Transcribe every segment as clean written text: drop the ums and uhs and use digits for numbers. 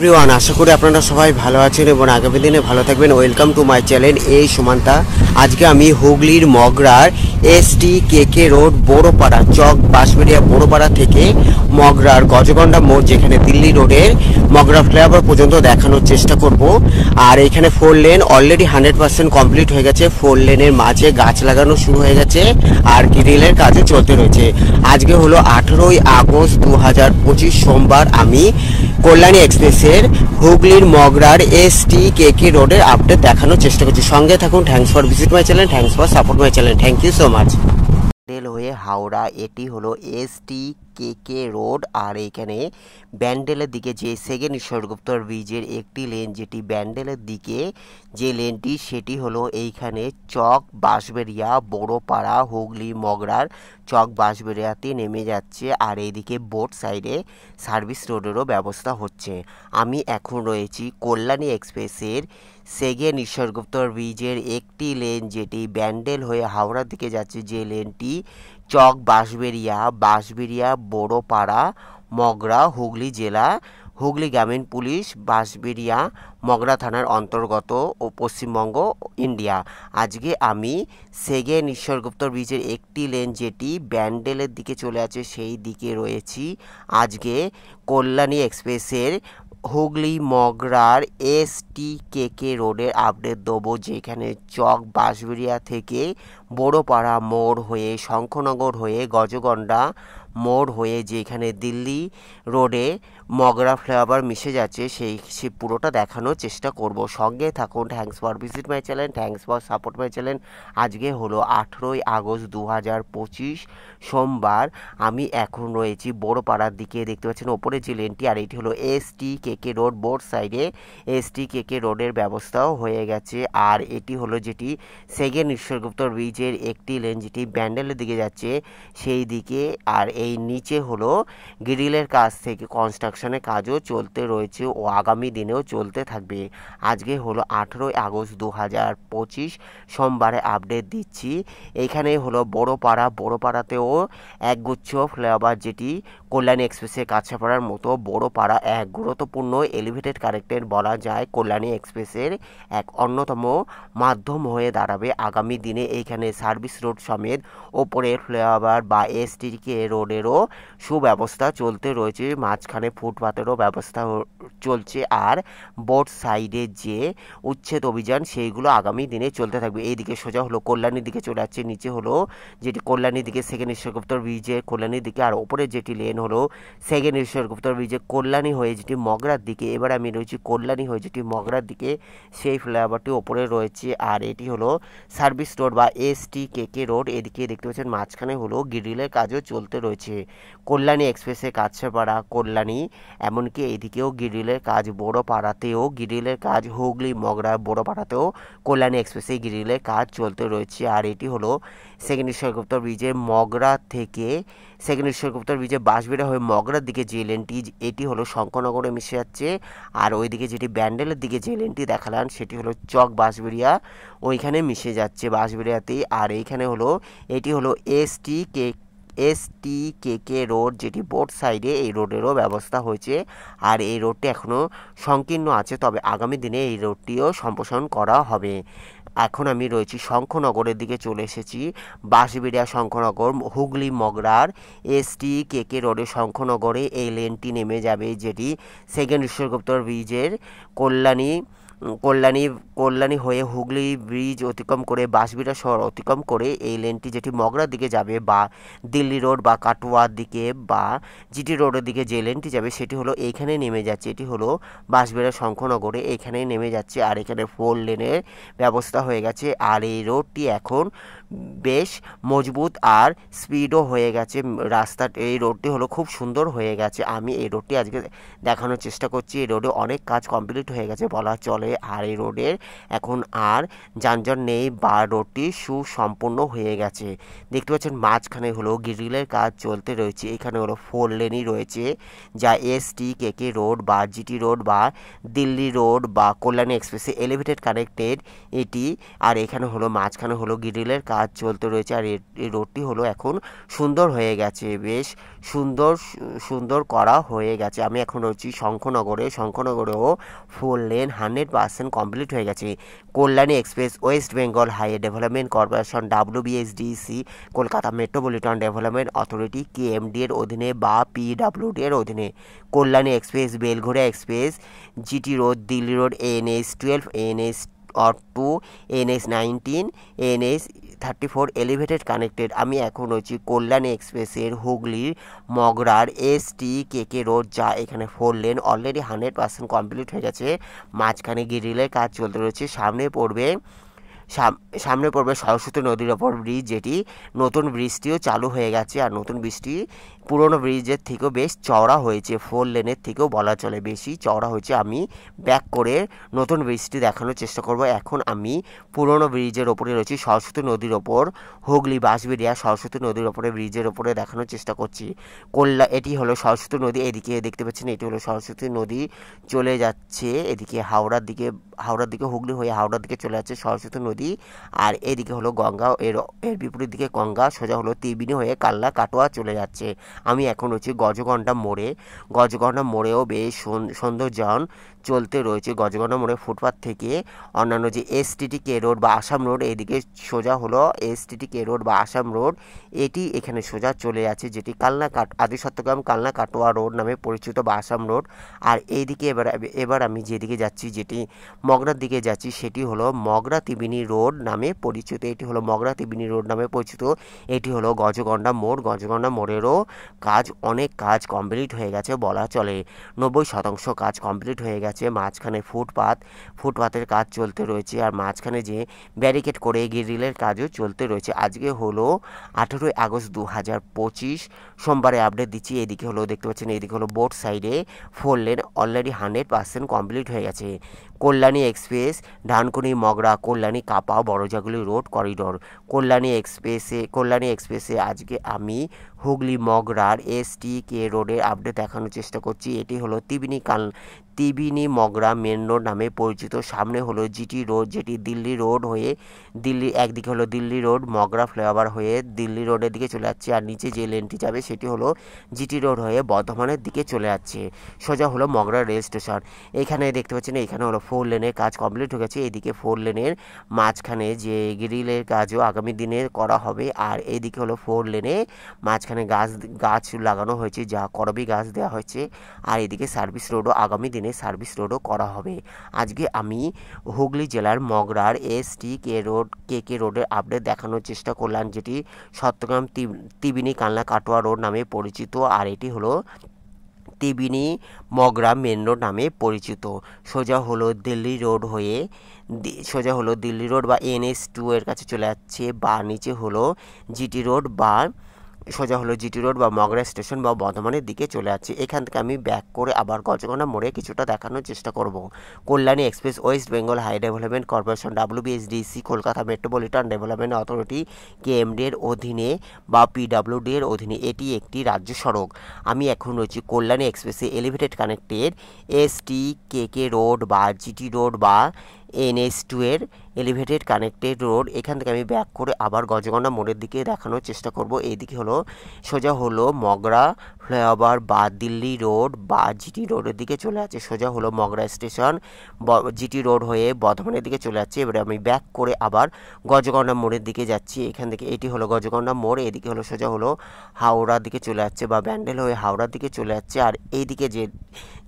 Everyone, আশা করি আপনারা সবাই ভালো আছেন এবং আগামী দিনে ভালো থাকবেন। ওয়েলকাম টু মাই চ্যানেল এই সুমান্তা। আজকে আমি হুগলির মগরার STKK রোড বড়পাড়া চক বাঁশবেড়িয়া বড়পাড়া থেকে মগরার গজগন্ডা মোড় যেখানে দিল্লি রোডের মগরা ফ্লাইওভার পর্যন্ত দেখানোর চেষ্টা করব। আর এখানে 4 লেন অলরেডি 100% কমপ্লিট হয়ে গেছে। 4 লেনের মাঝে গাছ লাগানো শুরু হয়ে গেছে আর গ্রিলের কাজও চলতে রয়েছে। আজকে হলো 18ই আগস্ট 2025 সোমবার। আমি কল্যাণী এক্সপ্রেসের হুগলির মগরার STKK রোডের আপডেট দেখানোর চেষ্টা করছি। সঙ্গে থাকুন। Thanks for visit my channel, thanks for support my channel, thank you so much. Bandel হয়ে হাওড়া, এটি হলো STKK রোড। আর এইখানে ব্যান্ডেলের দিকে যে সেকেন্ড ঈশ্বরগুপ্ত ব্রিজের একটি লেন, যেটি ব্যান্ডেলের দিকে যে লেনটি সেটি হলো এইখানে চক বাঁশবেড়িয়া বড়পাড়া হুগলি মগরার চক বাঁশবেড়িয়াতে নেমে যাচ্ছে। আর এইদিকে বোট সাইডে সার্ভিস রোডেরও ব্যবস্থা হচ্ছে। আমি এখন রয়েছি কল্যাণী এক্সপ্রেসের সেকেন্ড ঈশ্বরগুপ্ত ব্রিজের একটি লেন, যেটি ব্যান্ডেল হয়ে হাওড়ার দিকে যাচ্ছে। যে লেনটি চক বাঁশবেড়িয়া বড়পাড়া মগরা হুগলি জেলা, হুগলি গ্রামীণ পুলিশ, বাঁশবেড়িয়া মগরা থানার অন্তর্গত ও পশ্চিমবঙ্গ, ইন্ডিয়া। আজকে আমি সেকেন্ড ঈশ্বরগুপ্ত ব্রিজের একটি লেন যেটি ব্যান্ডেলের দিকে চলে আছে সেই দিকে রয়েছি। আজকে কল্যাণী এক্সপ্রেসের হুগলি মগরার STKK রোডের আপডেট দেবো, যেখানে চক বাঁশবেড়িয়া থেকে বড়পাড়া মোড় হয়ে শঙ্খনগর হয়ে গজগন্ডা মোড় হয়ে যেখানে দিল্লি রোডে মগরা ফ্লাইওভার মিশে যাচ্ছে সেই পুরোটা দেখানোর চেষ্টা করব। সঙ্গে থাকুন। Thanks for visit my channel, thanks for support my channel. আজকে হলো 18ই আগস্ট 2025 সোমবার। আমি এখন রয়েছি বড়পাড়ার দিকে। দেখতে পাচ্ছেন ওপরে যে লেনটি, আর এটি হলো STKK রোড। বোর্ড সাইডে STKK রোডের ব্যবস্থাও হয়ে গেছে। আর এটি হলো যেটি সেকেন্ড ঈশ্বরগুপ্ত ব্রিজের একটি লেন, যেটি ব্যান্ডেলের দিকে যাচ্ছে সেই দিকে। আর এই নিচে হলো গ্রিলের কাজ থেকে কনস্ট্রাকশনের কাজও চলতে রয়েছে ও আগামী দিনেও চলতে থাকবে। আজকে হলো 18ই আগস্ট 2025 সোমবারে আপডেট দিচ্ছি। এইখানে হলো বড়পাড়াতেও একগুচ্ছ ফ্লাইওভার, যেটি কল্যাণী এক্সপ্রেসের কাছাপাড়ার মতো বড়পাড়া এক গুরুত্বপূর্ণ এলিভেটেড কানেক্টেড বলা যায়। কল্যাণী এক্সপ্রেসের এক অন্যতম মাধ্যম হয়ে দাঁড়াবে আগামী দিনে। এইখানে সার্ভিস রোড সমেত ওপরে ফ্লাইওভার বা STKK রোডেরও সুব্যবস্থা চলতে রয়েছে। মাঝখানে ফুটপাতেরও ব্যবস্থা চলছে। আর বোট সাইডে যে উচ্ছেদ অভিযান সেইগুলো আগামী দিনে চলতে থাকবে। এইদিকে সোজা হলো কল্যাণীর দিকে চলে যাচ্ছে। নিচে হলো যেটি কল্যাণীর দিকে সেকেন্ড ঈশ্বরগুপ্ত ব্রিজে কল্যাণীর দিকে, আর ওপরে যেটি লেন হলো সেকেন্ড ঈশ্বরগুপ্ত ব্রিজে কল্যাণী হয়ে যেটি মগরার দিকে। এবার আমি রয়েছি কল্যাণী হয়ে যেটি মগরার দিকে, সেই ফ্লাইওভারটি ওপরে রয়েছে। আর এটি হলো সার্ভিস রোড বা STKK রোড। এদিকে দেখতে পাচ্ছেন মাঝখানে হলো গ্রিলের কাজও চলতে রয়েছে। কল্যাণী এক্সপ্রেসের কাছাপাড়া কল্যাণী, এমনকি এদিকেও গ্রিলের কাজ, বড়পাড়াতেও গ্রিলের কাজ, হুগলি মগরা বড়পাড়াতেও কল্যাণী এক্সপ্রেসে গ্রিলের কাজ চলতে রয়েছে। আর এটি হলো সেকেন্ড ঈশ্বরগুপ্ত ব্রিজের মগরা থেকে সেকেন্ড ঈশ্বরগুপ্ত ব্রিজে বাঁশবেড়িয়া হয়ে মগরার দিকে যে লেনটি, এটি হলো শঙ্করনগরে মিশে যাচ্ছে। আর ওইদিকে যেটি ব্যান্ডেলের দিকে যে লেনটি দেখালাম সেটি হলো চক বাঁশবেড়িয়া, ওইখানে মিশে যাচ্ছে বাঁশবেড়িয়াতেই। আর এইখানে হলো এটি হলো STKK রোড, যেটি বোট সাইডে এই রোডেরও ব্যবস্থা হয়েছে। আর এই রোডটি এখনও সংকীর্ণ আছে, তবে আগামী দিনে এই রোডটিও সম্প্রসারণ করা হবে। এখন আমি রয়েছি শঙ্খনগরের দিকে চলে এসেছি। বাঁশবেড়িয়া শঙ্খনগর হুগলি মগরার STKK রোডে শঙ্খনগরে এই লেনটি নেমে যাবে, যেটি সেকেন্ড ঈশ্বরগুপ্ত ব্রিজের কল্যাণী হয়ে হুগলি ব্রিজ অতিক্রম করে বাঁশবেড়িয়া শহর অতিক্রম করে এই লেনটি, যেটি মগরার দিকে যাবে বা দিল্লি রোড বা কাটোয়ার দিকে বা GT রোডের দিকে যে লেনটি যাবে সেটি হলো এইখানে নেমে যাচ্ছে। এটি হলো বাঁশবেড়িয়া শঙ্খনগরে, এইখানে নেমে যাচ্ছে। আর এখানে 4 লেনের ব্যবস্থা হয়ে গেছে। আর এই রোডটি এখন বেশ মজবুত আর স্পিডও হয়ে গেছে। এই রোডটি হলো খুব সুন্দর হয়ে গেছে। আমি এই রোডটি আজকে দেখানোর চেষ্টা করছি। এই রোডে অনেক কাজ কমপ্লিট হয়ে গেছে বলা চলে। আর এই রোডের এখন আর যানজট নেই বা রোডটি সুসম্পন্ন হয়ে গেছে। দেখতে পাচ্ছেন মাঝখানে হলো গ্রিলের কাজ চলতে রয়েছে। এখানে হলো 4 লেনই রয়েছে, যা STKK রোড বা GT রোড বা দিল্লি রোড বা কল্যাণী এক্সপ্রেসে এলিভেটেড কানেক্টেড এটি। আর এখানে হলো মাঝখানে হলো গ্রিলের কাজ চলতে রয়েছে। আর এই রোডটি হলো এখন সুন্দর হয়ে গেছে, বেশ সুন্দর করা হয়ে গেছে। আমি এখন রয়েছি শঙ্খনগরেও 4 লেন 100% কমপ্লিট হয়ে গেছে। Kalyani express West Bengal highway development corporation WBSDC Kolkata metropolitan development authority KMD এর অধীনে বা PWD এর অধীনে Kalyani express, Belgharia express, GT road, Delhi road, NH12, NH2, NH19, NH34 elevated connected. আমি এখন রয়েছি কল্যাণী এক্সপ্রেসের হুগলির মগরার STKK রোড, যা এখানে 4 লেন অলরেডি 100% কমপ্লিট হয়ে গেছে। মাঝখানে গ্রিলের কাজ চলতে রয়েছে। সামনে পড়বে সরস্বতী নদীর ওপর ব্রিজ, যেটি নতুন ব্রিজটিও চালু হয়ে গেছে। আর নতুন ব্রিজটি পুরনো ব্রিজের থেকেও বেশ চওড়া হয়েছে, 4 লেনের থেকেও বলা চলে বেশি চওড়া হয়েছে। আমি ব্যাক করে নতুন ব্রিজটি দেখানোর চেষ্টা করব। এখন আমি পুরনো ব্রিজের ওপরে রয়েছি, সরস্বতী নদীর ওপর, হুগলি বাঁশবেড়িয়া সরস্বতী নদীর ওপরে ব্রিজের ওপরে দেখানোর চেষ্টা করছি। এটি হলো সরস্বতী নদী। এদিকে দেখতে পাচ্ছেন এটি হলো সরস্বতী নদী চলে যাচ্ছে এদিকে হাওড়ার দিকে হুগলি হয়ে হাওড়ার দিকে চলে যাচ্ছে সরস্বতী নদী। আর এদিকে হলো গঙ্গা, এর বিপরীত দিকে গঙ্গা সোজা হলো ত্রিবেণী হয়ে কাল্লা কাটোয়া চলে যাচ্ছে। আমি এখন রয়েছি গজগন্ডা মোড়েও বেশ সৌন্দর্যায়ন চলতে রয়েছে। গজগন্ডা মোড়ে ফুটপাথ থেকে অন্যান্য যে STTK রোড বা আসাম রোড, এদিকে সোজা হলো STTK রোড বা আসাম রোড, এটি এখানে সোজা চলে যাচ্ছে, যেটি আদি সত্যগ্রাম কালনা কাটোয়া রোড নামে পরিচিত বা আসাম রোড। আর এইদিকে এবার আমি যেদিকে যাচ্ছি, যেটি মগরার দিকে যাচ্ছি, সেটি হলো মগরা ত্রিবেণী রোড নামে পরিচিত। এটি হলো মগরা ত্রিবেণী রোড নামে পরিচিত। এটি হলো গজগন্ডা মোড়েরও অনেক কাজ কমপ্লিট হয়ে গেছে বলা চলে। 90% কাজ কমপ্লিট হয়ে গেছে। মাঝখানে ফুটপাতের কাজ চলতে রয়েছে। আর মাঝখানে যে ব্যারিকেড করে গ্রিলের কাজও চলতে রয়েছে। আজকে হলো 18 আগস্ট 2025, সোমবারে আপডেট দিচ্ছি। এদিকে হলো দেখতে পাচ্ছেন, এদিকে হলো বোর্ড সাইডে 4 লেন অলরেডি 100% কমপ্লিট হয়ে গেছে। কল্যাণী এক্সপ্রেস ডানকুনি মগরা কল্যাণী কাপা বড়জাগুলি রোড করিডোর। কল্যাণী এক্সপ্রেসে আজকে আমি হুগলি মগরার STK রোডের আপডেট দেখানোর চেষ্টা করছি। এটি হলো ত্রিবেণী মগরা মেন রোড নামে পরিচিত। সামনে হলো GT রোড, যেটি দিল্লি রোড হয়ে একদিকে হলো দিল্লি রোড মগরা ফ্লাইওভার হয়ে দিল্লি রোডের দিকে চলে যাচ্ছে। আর নিচে যে লেনটি যাবে সেটি হলো GT রোড হয়ে বর্ধমানের দিকে চলে যাচ্ছে। সোজা হলো মগরা রেল স্টেশন। এখানে দেখতে পাচ্ছেন এখানে হলো 4 লেনের কাজ কমপ্লিট হয়ে গেছে। এদিকে 4 লেনের মাঝখানে যে গ্রিলের কাজও আগামী দিনে করা হবে। আর এইদিকে হলো 4 লেনে মাঝখানে গাছ লাগানো হয়েছে, যা করবি গাছ দেওয়া হয়েছে। আর এদিকে সার্ভিস রোডও করা হবে। আজকে আমি হুগলি জেলার মগরার STKK রোডের আপডেট দেখানোর চেষ্টা করলাম, যেটি সত্যগ্রাম ত্রিবেণী কালনা কাটোয়া রোড নামে পরিচিত। আর এটি হলো ত্রিবেণী মগরা মেন রোড নামে পরিচিত। সোজা হলো দিল্লি রোড বা NH2 এর কাছে চলে যাচ্ছে, বা নিচে হলো GT রোড বা সোজা হলো GT রোড বা মগরা স্টেশন বা বর্ধমানের দিকে চলে যাচ্ছে। এখান থেকে আমি ব্যাক করে আবার গজগন্ডা মোড়ে কিছুটা দেখানোর চেষ্টা করব। Kalyani express West Bengal highway development corporation WBSDC Kolkata metropolitan development authority KMD এর অধীনে বা PWD এর অধীনে এটি একটি রাজ্য সড়ক। আমি এখন রয়েছি কল্যাণী এক্সপ্রেসে এলিভেটেড কানেক্টেড STKK রোড বা GT রোড বা NH2 এর এলিভেটেড কানেক্টেড রোড। এখান থেকে আমি ব্যাক করে আবার গজগন্ডা মোড়ের দিকে দেখানোর চেষ্টা করব। এইদিকে হলো সোজা হলো মগরা ফ্লাইওভার বা দিল্লি রোড বা GT রোডের দিকে চলে যাচ্ছে। সোজা হলো মগরা স্টেশন GT রোড হয়ে বর্ধমানের দিকে চলে যাচ্ছে। এবারে আমি ব্যাক করে আবার গজগন্ডা মোড়ের দিকে যাচ্ছি। এখান থেকে এটি হলো গজগন্ডা মোড়। এদিকে হলো সোজা হলো হাওড়ার দিকে চলে যাচ্ছে বা ব্যান্ডেল হয়ে হাওড়ার দিকে চলে যাচ্ছে। আর এইদিকে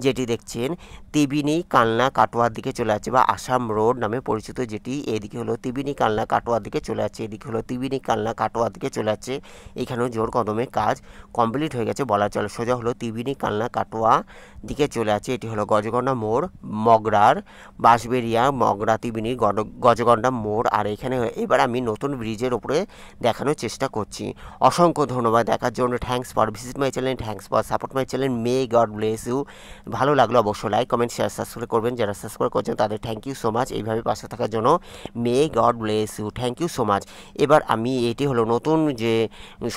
যেটি দেখছেন ত্রিবেণী কালনা কাটোয়ার দিকে চলে যাচ্ছে বা আসাম রোড নামে পরিচিত, যেটি এদিকে হলো তিবিনি কালনা কাটোয়ার দিকে চলে যাচ্ছে, এদিকে হলো তিবিনি কালনা কাটোয়ার দিকে চলে যাচ্ছে। এখানেও জোর কদমে কাজ কমপ্লিট হয়ে গেছে বলা চলে। সোজা হলো তিবিনি কালনা কাটোয়া দিকে চলে আছে। এটি হলো গজগন্ডা মোড়, মগরার বাঁশবেড়িয়া মগরা তিবিনি গজগন্ডা মোড়। আর এখানে এবার আমি নতুন ব্রিজের ওপরে দেখানোর চেষ্টা করছি। অসংখ্য ধন্যবাদ দেখার জন্য। Thanks for visit my channel, thanks for support my channel. May God bless you. ভালো লাগলো অবশ্যই লাইক কমেন্ট শেয়ার সাবস্ক্রাইব করবেন। যারা সাবস্ক্রাইব করছেন তাদের থ্যাংক ইউ সো মাচ এইভাবে পাশে থাকার জন্য। May God bless you, thank you so much. এবার আমি এটি হলো নতুন যে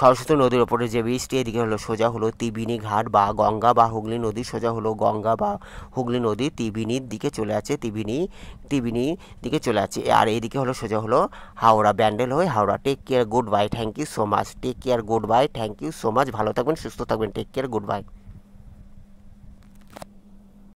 সরস্বতী নদীর ওপরে যে ব্রিজটি, এদিকে হলো সোজা হলো তিবিনি ঘাট বা গঙ্গা বা হুগলি নদী, সোজা হলো গঙ্গা বা হুগলি নদী তিবিনির দিকে চলে আছে, তিবিনি দিকে চলে আছে। আর এইদিকে হলো সোজা হলো হাওড়া, ব্যান্ডেল হয়ে Howrah. Take care, goodbye, thank you so much. Take care, goodbye, thank you so much. ভালো থাকবেন, সুস্থ থাকবেন। Take care, good bye.